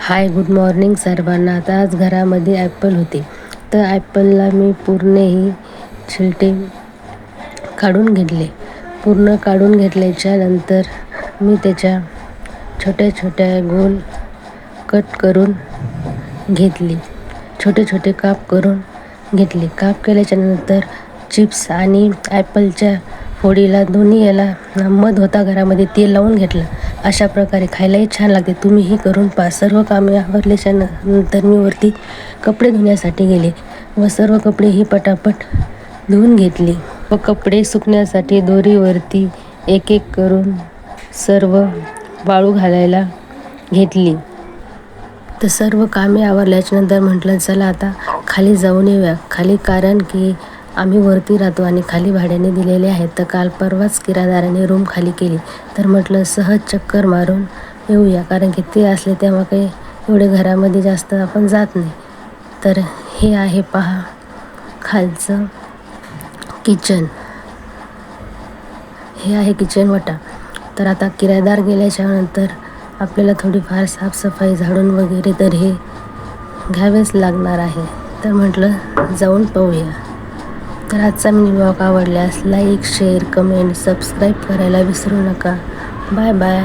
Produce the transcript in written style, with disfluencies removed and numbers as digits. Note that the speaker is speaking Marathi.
हाय, गुड मॉर्निंग सर्वांना. आता आज घरामध्ये ॲपल होते, तर ॲपलला मी पूर्णही छिलटे काढून घेतले. पूर्ण काढून घेतल्याच्या नंतर मी त्याच्या छोट्या छोट्या गोल कट करून घेतली. छोटे छोटे काप करून घेतले. काप केल्याच्या नंतर चिप्स आणि ॲपलच्या फोडीला दोन्ही याला मध होता घरामध्ये, तेल लावून घेतलं. अशा प्रकारे खायलाही छान लागते. तुम्हीही करून पहा. सर्व कामे आवरल्याच्या नंतर मी वरती कपडे धुण्यासाठी गेले व सर्व कपडे ही पटापट धुवून घेतली व कपडे सुकण्यासाठी दोरीवरती एक एक करून सर्व वाळू घालायला घेतली. तर सर्व कामे आवरल्याच्या नंतर म्हटलं चला आता खाली जाऊन येऊया. खाली कारण की आम्ही वरती राहतो आणि खाली भाड्याने दिलेले आहेत. तर काल परवाच किरायदाराने रूम खाली केली, तर म्हटलं सहज चक्कर मारून येऊया, कारण की ते असले तेव्हा काही एवढे घरामध्ये जास्त आपण जात नाही. तर हे आहे पहा खालचं किचन. हे आहे किचन वटा. तर आता किरायदार गेल्याच्या नंतर आपल्याला थोडीफार साफसफाई, झाडून वगैरे तर हे घ्यावेच लागणार आहे. तर म्हटलं जाऊन पाहूया. तर आजचा मिनी ब्लॉग आवडल्यास लाईक, शेअर, कमेंट, सबस्क्राईब करायला विसरू नका. Bye bye.